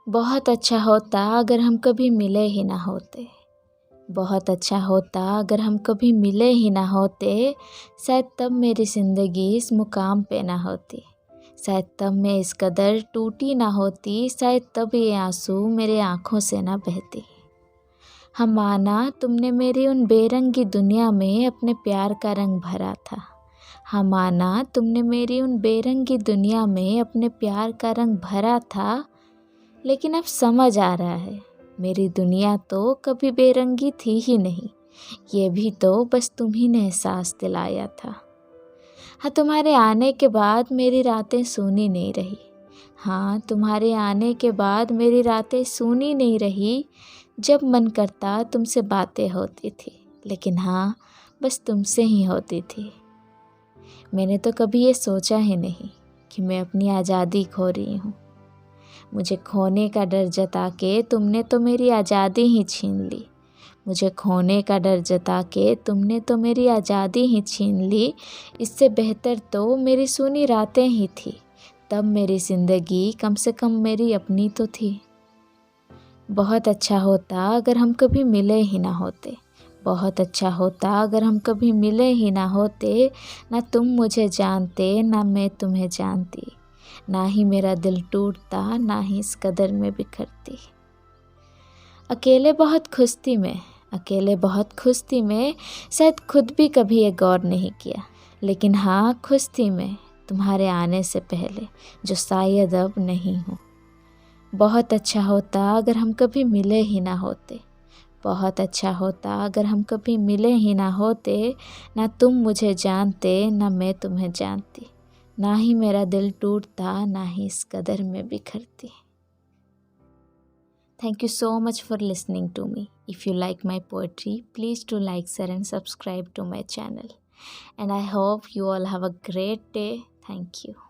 बहुत अच्छा होता अगर हम कभी मिले ही ना होते। बहुत अच्छा होता अगर हम कभी मिले ही ना होते। शायद तब मेरी ज़िंदगी इस मुकाम पे ना होती। शायद तब मैं इस कदर टूटी ना होती। शायद तब ये आंसू मेरे आँखों से ना बहती। हाँ माना तुमने मेरी उन बेरंगी दुनिया में अपने प्यार का रंग भरा था। हाँ माना तुमने मेरी उन बेरंगी दुनिया में अपने प्यार का रंग भरा था। लेकिन अब समझ आ रहा है मेरी दुनिया तो कभी बेरंगी थी ही नहीं। ये भी तो बस तुम ही ने एहसास दिलाया था। हाँ तुम्हारे आने के बाद मेरी रातें सूनी नहीं रही। हाँ तुम्हारे आने के बाद मेरी रातें सूनी नहीं रही। जब मन करता तुमसे बातें होती थी। लेकिन हाँ बस तुमसे ही होती थी। मैंने तो कभी ये सोचा ही नहीं कि मैं अपनी आज़ादी खो रही हूँ। मुझे खोने का डर जता के तुमने तो मेरी आज़ादी ही छीन ली। मुझे खोने का डर जता के तुमने तो मेरी आज़ादी ही छीन ली। इससे बेहतर तो मेरी सूनी रातें ही थी। तब मेरी ज़िंदगी कम से कम मेरी अपनी तो थी। बहुत अच्छा होता अगर हम कभी मिले ही ना होते। बहुत अच्छा होता अगर हम कभी मिले ही ना होते। ना तुम मुझे जानते ना मैं तुम्हें जानती। ना ही मेरा दिल टूटता ना ही इस कदर में बिखरती। अकेले बहुत खुश थी मैं। अकेले बहुत खुश थी मैं। शायद खुद भी कभी ये गौर नहीं किया। लेकिन हाँ खुश थी मैं तुम्हारे आने से पहले जो शायद अब नहीं हूँ। बहुत अच्छा होता अगर हम कभी मिले ही ना होते। बहुत अच्छा होता अगर हम कभी मिले ही ना होते। ना तुम मुझे जानते ना मैं तुम्हें जानती। ना ही मेरा दिल टूटता ना ही इस कदर में बिखरती। Thank you so much for listening to me. If you like my poetry, please do like, share and subscribe to my channel. And I hope you all have a great day. Thank you.